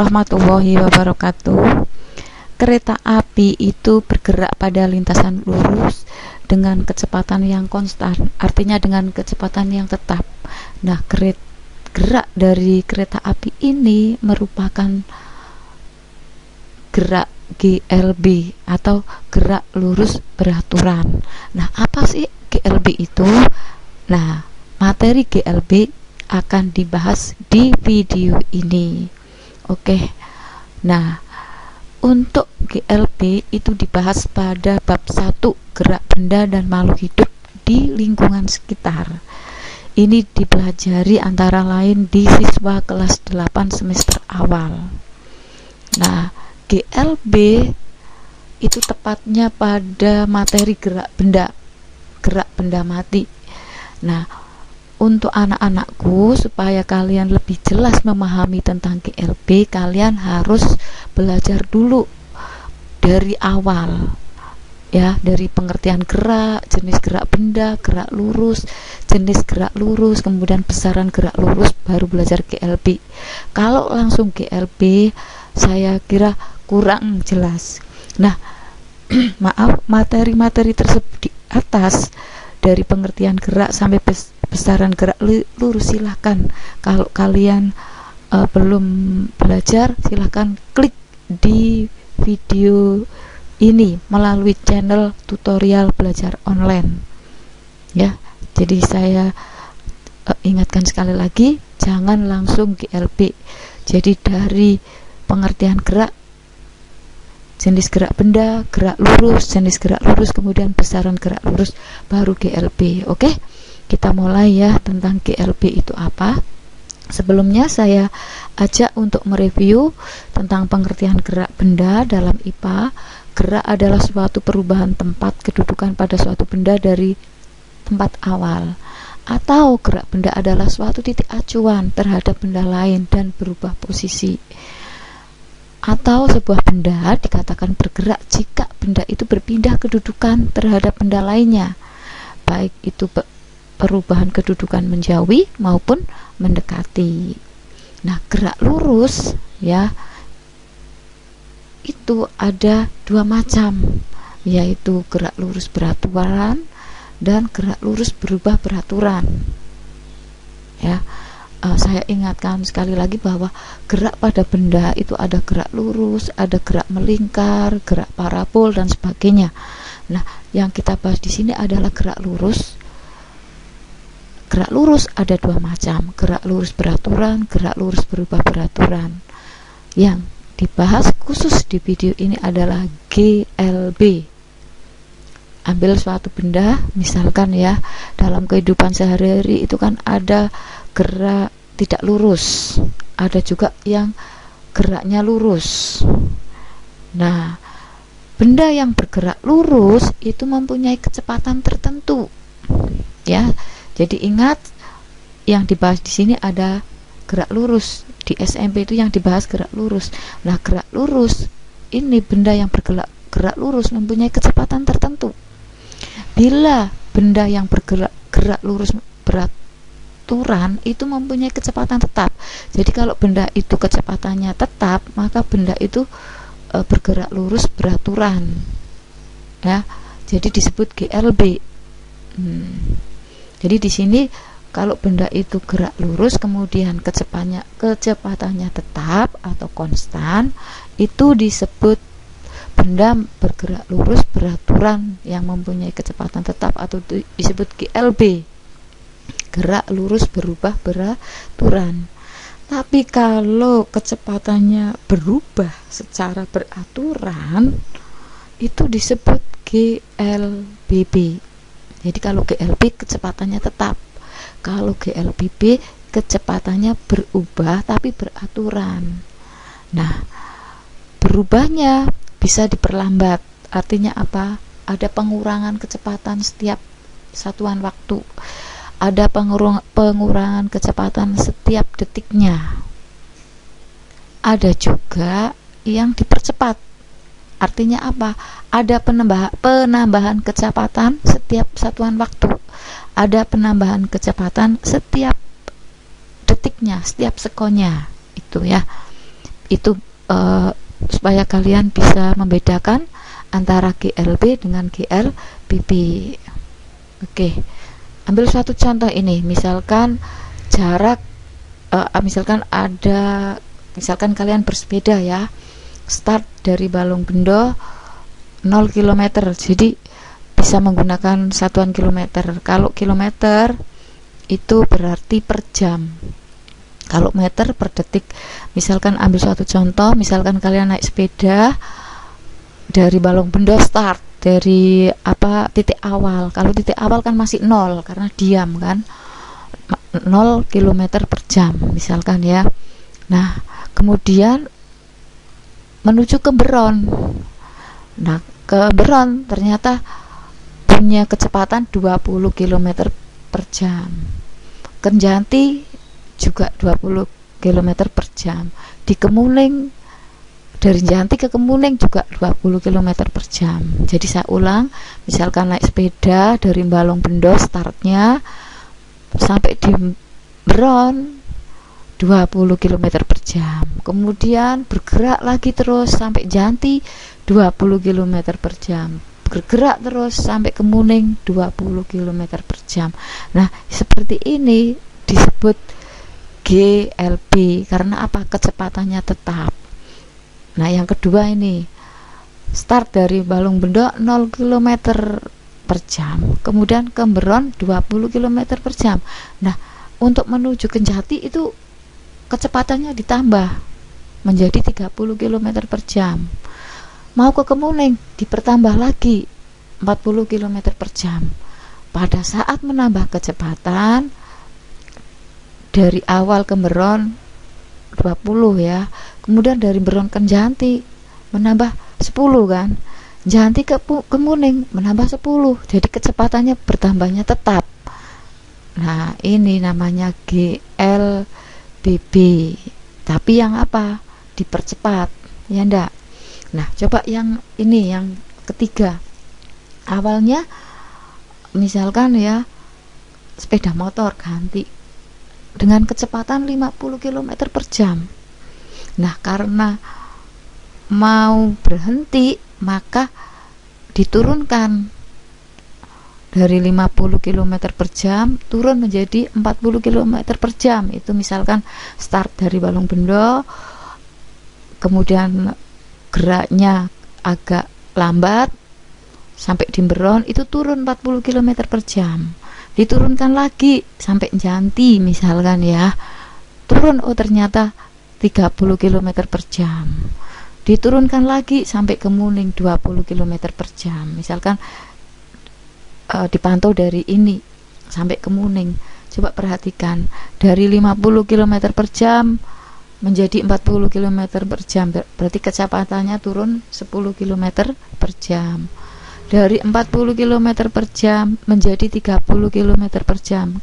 warahmatullahi wabarakatuh. Kereta api itu bergerak pada lintasan lurus dengan kecepatan yang konstan, artinya dengan kecepatan yang tetap. Nah, gerak dari kereta api ini merupakan gerak GLB atau gerak lurus beraturan. Nah, apa sih GLB itu? Nah, materi GLB akan dibahas di video ini. Oke. Nah, untuk GLB itu dibahas pada bab 1, gerak benda dan makhluk hidup di lingkungan sekitar. Ini dipelajari antara lain di siswa kelas 8 semester awal. Nah, GLB itu tepatnya pada materi gerak benda mati. Nah, untuk anak-anakku, supaya kalian lebih jelas memahami tentang GLB, kalian harus belajar dulu dari awal, ya, dari pengertian gerak, jenis gerak benda, gerak lurus, jenis gerak lurus, kemudian besaran gerak lurus, baru belajar GLB. Kalau langsung GLB, saya kira kurang jelas. Nah, maaf, materi-materi tersebut di atas, dari pengertian gerak sampai besaran gerak lurus, silahkan kalau kalian belum belajar, silahkan klik di video ini melalui channel tutorial belajar online, ya. Jadi saya ingatkan sekali lagi, jangan langsung GLB. Jadi dari pengertian gerak, jenis gerak benda, gerak lurus, jenis gerak lurus, kemudian besaran gerak lurus, baru GLB. Oke, kita mulai ya tentang GLB itu apa. Sebelumnya saya ajak untuk mereview tentang pengertian gerak benda dalam IPA. Gerak adalah suatu perubahan tempat kedudukan pada suatu benda dari tempat awal, atau gerak benda adalah suatu titik acuan terhadap benda lain dan berubah posisi. Atau sebuah benda dikatakan bergerak jika benda itu berpindah kedudukan terhadap benda lainnya, baik itu perubahan kedudukan menjauhi maupun mendekati. Nah, gerak lurus, ya, itu ada dua macam, yaitu gerak lurus beraturan dan gerak lurus berubah beraturan, ya. Saya ingatkan sekali lagi bahwa gerak pada benda itu ada gerak lurus, ada gerak melingkar, gerak parabol, dan sebagainya. Nah, yang kita bahas di sini adalah gerak lurus. Gerak lurus ada dua macam, gerak lurus beraturan, gerak lurus berubah beraturan. Yang dibahas khusus di video ini adalah GLB. Ambil suatu benda, misalkan ya, dalam kehidupan sehari-hari itu kan ada gerak tidak lurus, ada juga yang geraknya lurus. Nah, benda yang bergerak lurus itu mempunyai kecepatan tertentu, ya. Jadi ingat, yang dibahas di sini ada gerak lurus. Di SMP itu yang dibahas gerak lurus. Nah, gerak lurus ini, benda yang bergerak lurus mempunyai kecepatan tertentu. Bila benda yang bergerak lurus beraturan itu mempunyai kecepatan tetap. Jadi kalau benda itu kecepatannya tetap, maka benda itu bergerak lurus beraturan, ya. Jadi disebut GLB. Jadi di sini kalau benda itu gerak lurus kemudian kecepatannya tetap atau konstan, itu disebut benda bergerak lurus beraturan yang mempunyai kecepatan tetap, atau disebut GLB, gerak lurus berubah beraturan. Tapi kalau kecepatannya berubah secara beraturan, itu disebut GLBB. Jadi kalau GLB kecepatannya tetap, kalau GLBB kecepatannya berubah tapi beraturan. Nah, berubahnya bisa diperlambat. Artinya apa? Ada pengurangan kecepatan setiap satuan waktu. Ada pengurangan kecepatan setiap detiknya. Ada juga yang dipercepat. Artinya apa? Ada penambahan kecepatan setiap satuan waktu. Ada penambahan kecepatan setiap detiknya, setiap sekonnya. Itu ya. Itu supaya kalian bisa membedakan antara GLB dengan GLBB. Oke, ambil suatu contoh ini, misalkan jarak misalkan kalian bersepeda ya, start dari Balong Bendo 0 km, jadi bisa menggunakan satuan kilometer. Kalau kilometer itu berarti per jam, kalau meter per detik. Misalkan ambil suatu contoh, misalkan kalian naik sepeda dari Balong Bendo, start dari titik awal. Kalau titik awal kan masih 0 karena diam kan, 0 km per jam misalkan ya. Nah, kemudian menuju ke Beron. Nah, ke Beron ternyata punya kecepatan 20 km per jam. Kenjanti juga 20 km per jam. Di Kemuning, dari Janti ke Kemuning juga 20 km per jam. Jadi saya ulang, misalkan naik sepeda dari Balong Bendo startnya sampai di Beron 20 km per jam, kemudian bergerak lagi terus sampai Janti 20 km per jam, bergerak terus sampai Kemuning 20 km per jam. Nah, seperti ini disebut GLB karena apa? Kecepatannya tetap. Nah, yang kedua ini start dari Balong Bendo 0 km per jam, kemudian ke Beron 20 km per jam. Nah, untuk menuju ke Jati itu kecepatannya ditambah menjadi 30 km per jam. Mau ke Kemuning dipertambah lagi 40 km per jam. Pada saat menambah kecepatan dari awal ke Beron 20 ya, kemudian dari Beron ke Janti menambah 10 kan, Janti ke Kemuning menambah 10, jadi kecepatannya bertambahnya tetap. Nah, ini namanya GLBB, tapi yang apa? Dipercepat ya ndak. Nah, coba yang ini, yang ketiga. Awalnya misalkan ya sepeda motor ganti dengan kecepatan 50 km per jam. Nah, karena mau berhenti maka diturunkan dari 50 km per jam turun menjadi 40 km per jam. Itu misalkan start dari Balong Bendo, kemudian geraknya agak lambat sampai di Beron, itu turun 40 km per jam. Diturunkan lagi sampai Janti misalkan ya, turun, oh ternyata 30 km per jam. Diturunkan lagi sampai Kemuning 20 km per jam misalkan, dipantau dari ini sampai Kemuning. Coba perhatikan, dari 50 km per jam menjadi 40 km per jam, berarti kecepatannya turun 10 km per jam. Dari 40 km per jam menjadi 30 km per jam,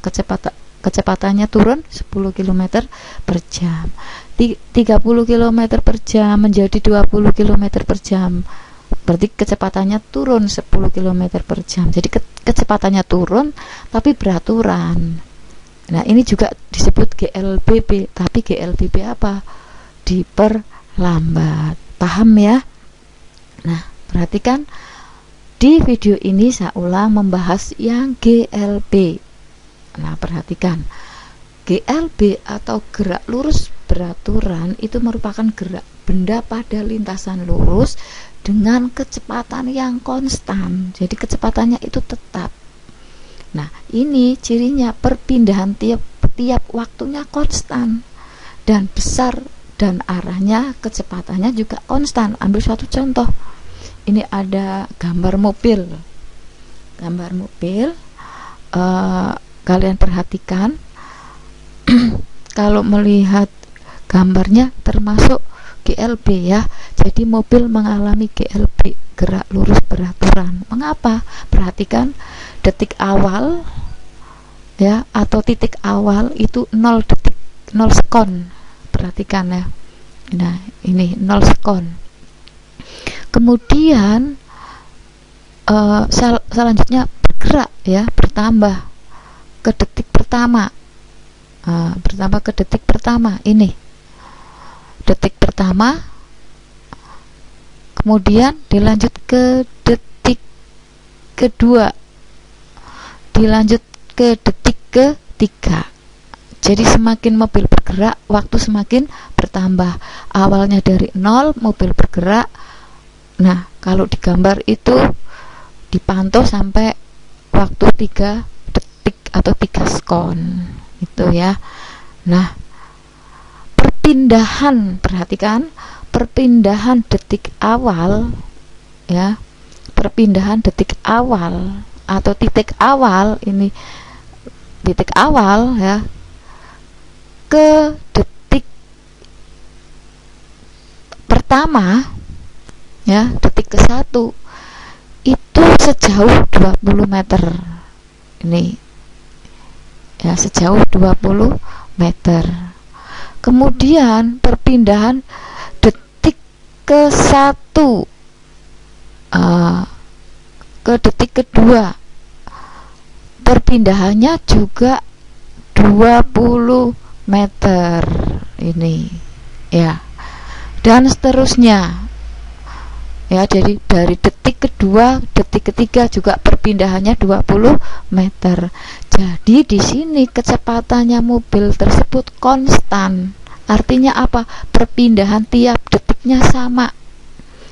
kecepatannya turun 10 km per jam. 30 km per jam menjadi 20 km per jam, berarti kecepatannya turun 10 km per jam. Jadi kecepatannya turun tapi beraturan. Nah, ini juga disebut GLBB, tapi GLBB apa? Diperlambat. Paham ya? Nah, perhatikan di video ini saya ulang membahas yang GLB. Nah, perhatikan, GLB atau gerak lurus beraturan itu merupakan gerak benda pada lintasan lurus dengan kecepatan yang konstan. Jadi kecepatannya itu tetap. Nah, ini cirinya perpindahan tiap waktunya konstan dan besar, dan arahnya kecepatannya juga konstan. Ambil suatu contoh. Ini ada gambar mobil. Gambar mobil, kalian perhatikan kalau melihat gambarnya termasuk GLB ya. Jadi mobil mengalami GLB, gerak lurus beraturan. Mengapa? Perhatikan detik awal ya, atau titik awal itu 0 detik, 0 sekon. Perhatikan ya. Nah, ini 0 sekon. Kemudian selanjutnya bergerak ya, bertambah ke detik pertama. Bertambah ke detik pertama. Ini detik pertama pertama, kemudian dilanjut ke detik kedua, dilanjut ke detik ketiga. Jadi semakin mobil bergerak, waktu semakin bertambah. Awalnya dari 0 mobil bergerak. Nah, kalau digambar itu dipantau sampai waktu 3 detik atau 3 sekon. Itu ya. Nah, perpindahan, perhatikan, perpindahan detik awal ya. Perpindahan detik awal atau titik awal, ini titik awal ya, ke detik pertama ya, detik ke-1 itu sejauh 20 meter. Ini ya, sejauh 20 meter. Kemudian perpindahan detik ke-1 ke detik kedua, perpindahannya juga 20 meter ini ya, dan seterusnya ya. Jadi dari detik kedua, detik ketiga juga perpindahannya 20 meter. Jadi di sini kecepatannya mobil tersebut konstan. Artinya apa? Perpindahan tiap detiknya sama.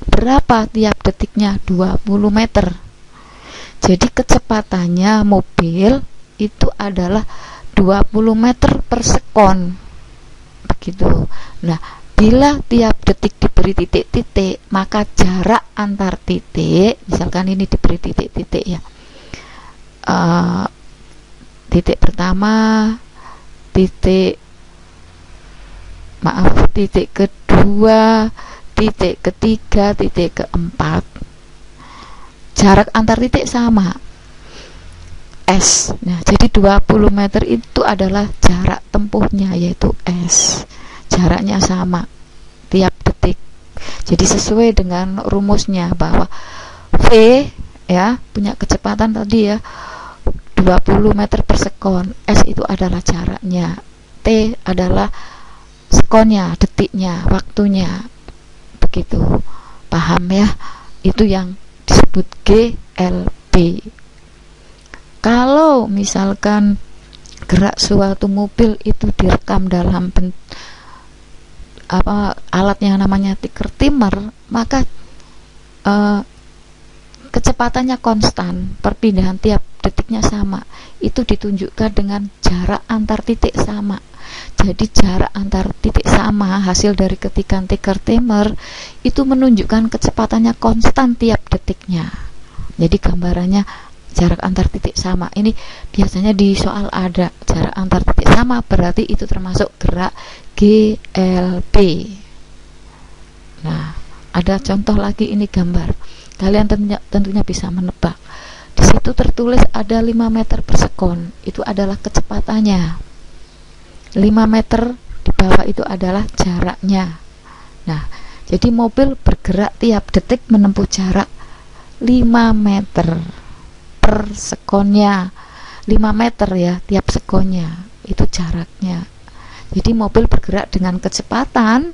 Berapa tiap detiknya? 20 meter. Jadi kecepatannya mobil itu adalah 20 meter per sekon. Begitu. Nah, bila tiap detik diberi titik-titik, maka jarak antar titik, misalkan ini diberi titik-titik ya, titik pertama, titik kedua, titik ketiga, titik keempat, jarak antar titik sama, S. Nah, jadi 20 meter itu adalah jarak tempuhnya, yaitu S. Jaraknya sama tiap detik. Jadi sesuai dengan rumusnya bahwa V ya, punya kecepatan tadi ya 20 meter per sekon. S itu adalah jaraknya. T adalah sekonnya, detiknya, waktunya. Begitu. Paham ya? Itu yang disebut GLB. Kalau misalkan gerak suatu mobil itu direkam dalam alat yang namanya ticker timer, maka kecepatannya konstan, perpindahan tiap detiknya sama. Itu ditunjukkan dengan jarak antar titik sama. Jadi jarak antar titik sama hasil dari ketikan ticker timer itu menunjukkan kecepatannya konstan tiap detiknya. Jadi gambarannya jarak antar titik sama. Ini biasanya di soal ada jarak antar titik sama, berarti itu termasuk gerak GLB. Nah, ada contoh lagi, ini gambar. Kalian tentunya bisa menebak. Di situ tertulis ada 5 meter per sekon. Itu adalah kecepatannya. 5 meter di bawah itu adalah jaraknya. Nah, jadi mobil bergerak tiap detik menempuh jarak 5 meter per sekonnya. 5 meter ya tiap sekonnya, itu jaraknya. Jadi mobil bergerak dengan kecepatan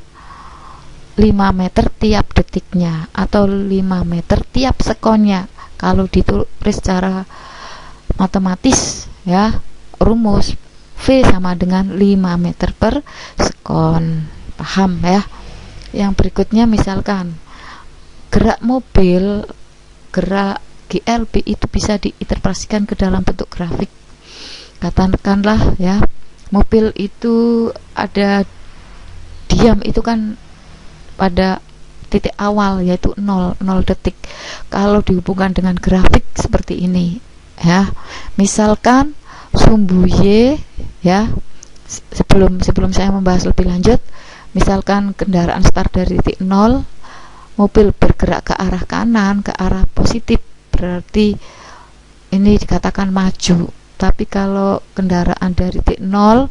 5 meter tiap detiknya atau 5 meter tiap sekonnya. Kalau ditulis secara matematis ya, rumus V sama dengan 5 meter per sekon. Paham ya? Yang berikutnya misalkan gerak mobil, gerak GLB itu bisa diinterpretasikan ke dalam bentuk grafik. Katakanlah ya, mobil itu ada diam itu kan pada titik awal yaitu 0 detik. Kalau dihubungkan dengan grafik seperti ini ya, misalkan sumbu Y ya, sebelum saya membahas lebih lanjut, misalkan kendaraan start dari titik 0, mobil bergerak ke arah kanan, ke arah positif, berarti ini dikatakan maju. Tapi kalau kendaraan dari titik 0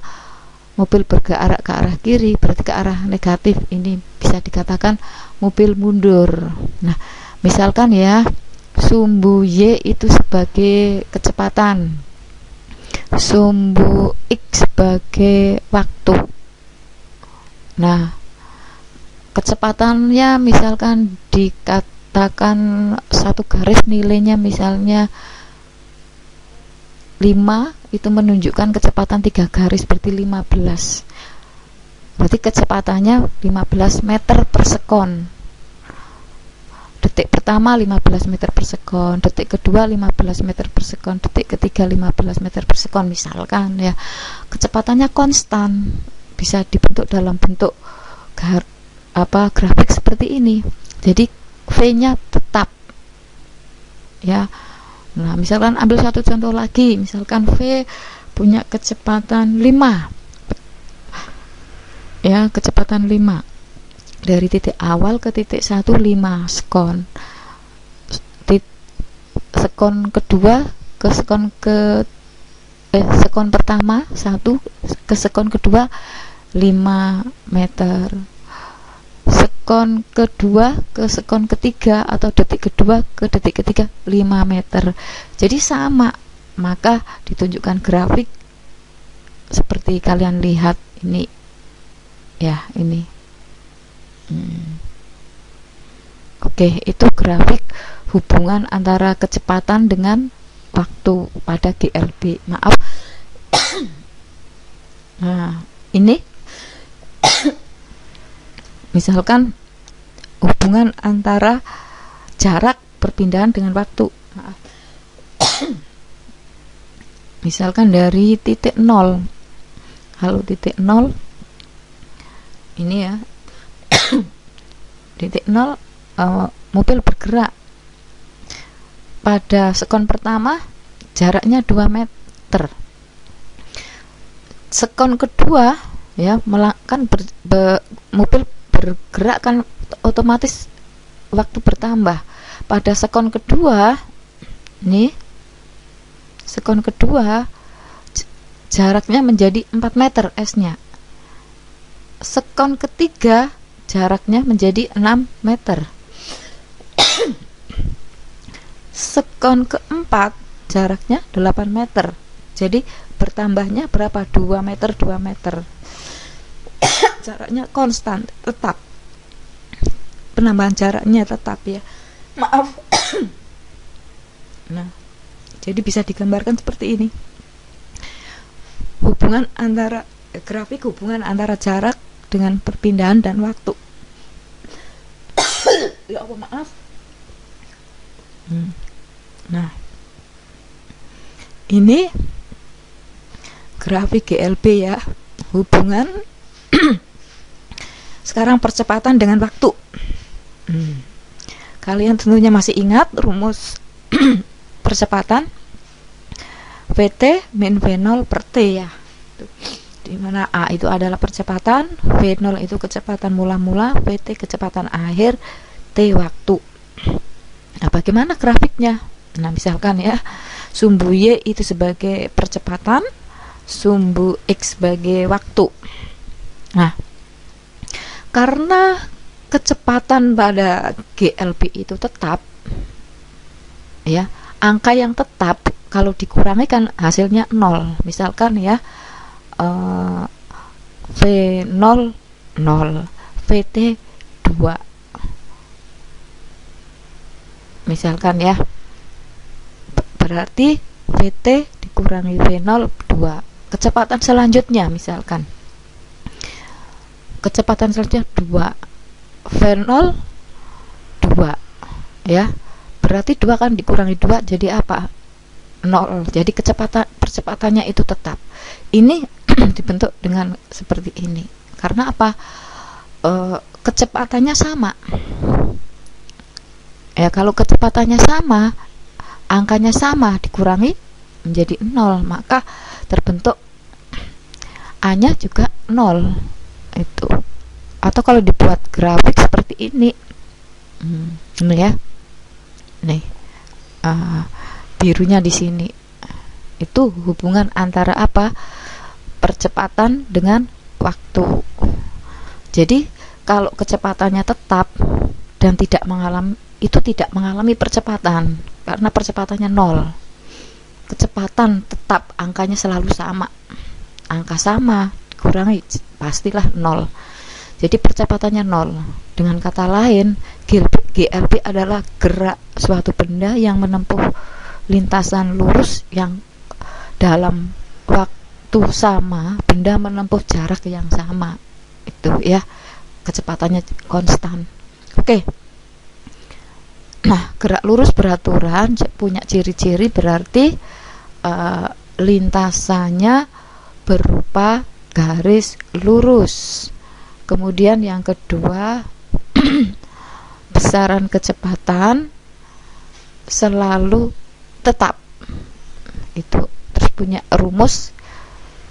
mobil bergerak ke arah kiri, berarti ke arah negatif, ini bisa dikatakan mobil mundur. Nah, misalkan ya, sumbu Y itu sebagai kecepatan, sumbu X sebagai waktu. Nah, kecepatannya misalkan dikatakan satu garis nilainya misalnya 5, itu menunjukkan kecepatan 3 garis berarti 15. Berarti kecepatannya 15 meter per sekon. Detik pertama 15 meter per sekon, detik kedua 15 meter per sekon, detik ketiga 15 meter per sekon misalkan ya. Kecepatannya konstan, bisa dibentuk dalam bentuk grafik seperti ini. Jadi V-nya tetap ya. Nah, misalkan ambil satu contoh lagi, misalkan V punya kecepatan 5 ya, kecepatan 5 dari titik awal ke titik 1 5 sekon. Sekon kedua ke sekon sekon pertama 1 ke sekon kedua 5 meter. Sekon kedua ke sekon ketiga atau detik kedua ke detik ketiga 5 meter. Jadi sama, maka ditunjukkan grafik seperti kalian lihat ini ya, ini. Oke, itu grafik hubungan antara kecepatan dengan waktu pada GLB. Maaf. Nah, ini misalkan hubungan antara jarak perpindahan dengan waktu. Maaf. Misalkan dari titik 0. Halo titik 0. Ini ya. Titik 0 mobil bergerak. Pada sekon pertama jaraknya 2 meter. Sekon kedua ya, kan mobil bergerak kan otomatis waktu bertambah. Pada sekon kedua nih, sekon kedua jaraknya menjadi 4 meter S-nya. Sekon ketiga jaraknya menjadi 6 meter. Sekon keempat jaraknya 8 meter. Jadi bertambahnya berapa? 2 meter 2 meter. Jaraknya konstan, tetap. Penambahan jaraknya tetap ya. Maaf. Nah, jadi bisa digambarkan seperti ini. Hubungan antara grafik hubungan antara jarak dengan perpindahan dan waktu. Ya Allah, maaf. Nah, ini grafik GLB ya, hubungan sekarang percepatan dengan waktu. Kalian tentunya masih ingat rumus percepatan VT min V0 per T ya, di mana A itu adalah percepatan, V0 itu kecepatan mula-mula, VT kecepatan akhir, T waktu. Nah, bagaimana grafiknya? Nah, misalkan ya, sumbu Y itu sebagai percepatan, sumbu X sebagai waktu. Nah, karena kecepatan pada GLB itu tetap ya, angka yang tetap kalau dikurangi kan hasilnya 0. Misalkan ya, V0 0, VT 2. Misalkan ya, berarti VT dikurangi V0 2. Kecepatan selanjutnya misalkan, kecepatan selanjutnya 2, V0 2 ya, berarti 2 kan dikurangi 2 jadi apa? 0. Jadi percepatannya itu tetap. Ini dibentuk dengan seperti ini. Karena apa? Kecepatannya sama. Ya, kalau kecepatannya sama, angkanya sama, dikurangi menjadi 0, maka terbentuk A-nya juga 0. Itu. Atau kalau dibuat grafik seperti ini. Ini ya. Nih. Birunya di sini. Itu hubungan antara apa? Percepatan dengan waktu. Jadi kalau kecepatannya tetap dan tidak mengalami, itu tidak mengalami percepatan karena percepatannya 0. Kecepatan tetap, angkanya selalu sama. Angka sama dikurangi pastilah 0. Jadi percepatannya 0. Dengan kata lain, GLB adalah gerak suatu benda yang menempuh lintasan lurus yang dalam waktu sama, benda menempuh jarak yang sama. Itu ya, kecepatannya konstan. Oke. Nah, gerak lurus beraturan punya ciri-ciri, berarti lintasannya berupa garis lurus. Kemudian yang kedua, besaran kecepatan selalu tetap. Itu terus punya rumus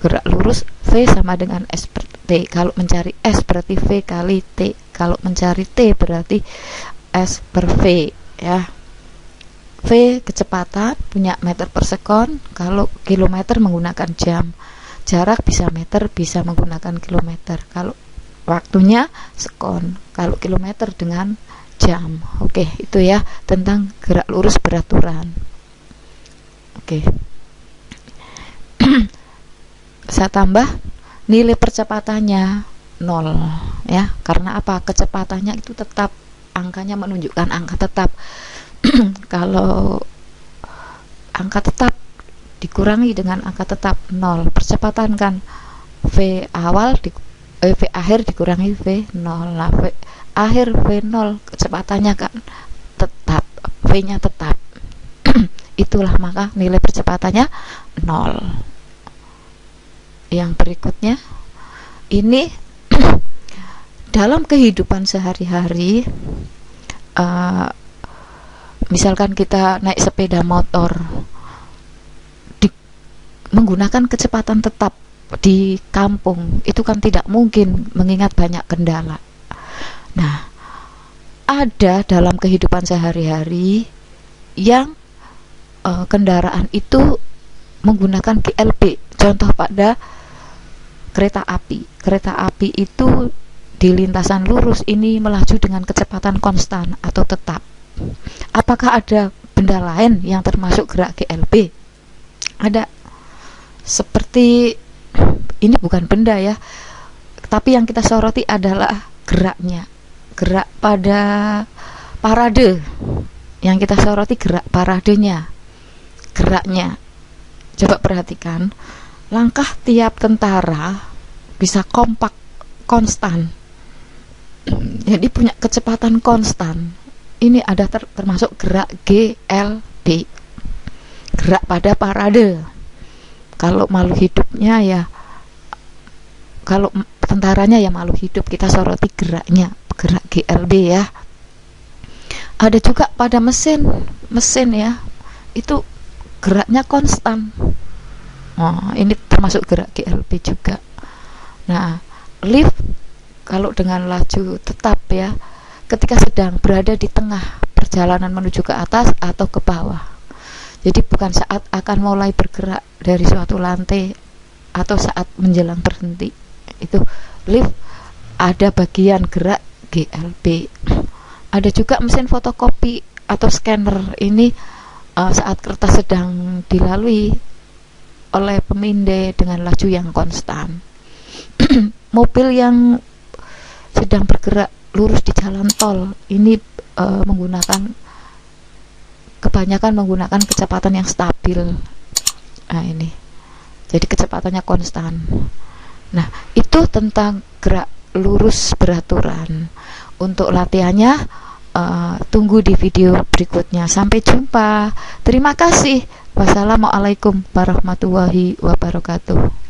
gerak lurus V sama dengan S per T. Kalau mencari S berarti V kali T. Kalau mencari T berarti S per V ya. V kecepatan punya meter per sekon, kalau kilometer menggunakan jam. Jarak bisa meter, bisa menggunakan kilometer. Kalau waktunya sekon, kalau kilometer dengan jam. Oke, itu ya tentang gerak lurus beraturan. Oke. Saya tambah nilai percepatannya 0 ya. Karena apa? Kecepatannya itu tetap, angkanya menunjukkan angka tetap. Kalau angka tetap dikurangi dengan angka tetap 0, percepatan kan V awal V akhir dikurangi V 0. Nah, V akhir V0, kecepatannya kan tetap, V-nya tetap. Itulah maka nilai percepatannya 0. Yang berikutnya ini dalam kehidupan sehari-hari, misalkan kita naik sepeda motor menggunakan kecepatan tetap di kampung, itu kan tidak mungkin mengingat banyak kendala. Nah, ada dalam kehidupan sehari-hari yang kendaraan itu menggunakan GLB. Contoh pada kereta api. Kereta api itu di lintasan lurus ini melaju dengan kecepatan konstan atau tetap. Apakah ada benda lain yang termasuk gerak GLB? Ada. Seperti ini bukan benda ya, tapi yang kita soroti adalah geraknya. Gerak pada parade. Yang kita soroti gerak paradenya. Geraknya. Coba perhatikan, langkah tiap tentara bisa kompak, konstan. Jadi punya kecepatan konstan. Ini ada termasuk gerak GLB, gerak pada parade. Kalau makhluk hidupnya ya, kalau tentaranya ya makhluk hidup, kita soroti geraknya, gerak GLB ya. Ada juga pada mesin ya, itu geraknya konstan. Oh, ini termasuk gerak GLB juga. Nah, lift kalau dengan laju tetap ya, ketika sedang berada di tengah perjalanan menuju ke atas atau ke bawah. Jadi bukan saat akan mulai bergerak dari suatu lantai atau saat menjelang berhenti. Itu lift ada bagian gerak GLB. Ada juga mesin fotokopi atau scanner. Ini saat kertas sedang dilalui oleh pemindai dengan laju yang konstan. Mobil yang sedang bergerak lurus di jalan tol ini kebanyakan menggunakan kecepatan yang stabil. Nah, ini jadi kecepatannya konstan. Nah, itu tentang gerak lurus beraturan. Untuk latihannya tunggu di video berikutnya. Sampai jumpa. Terima kasih. Wassalamualaikum warahmatullahi wabarakatuh.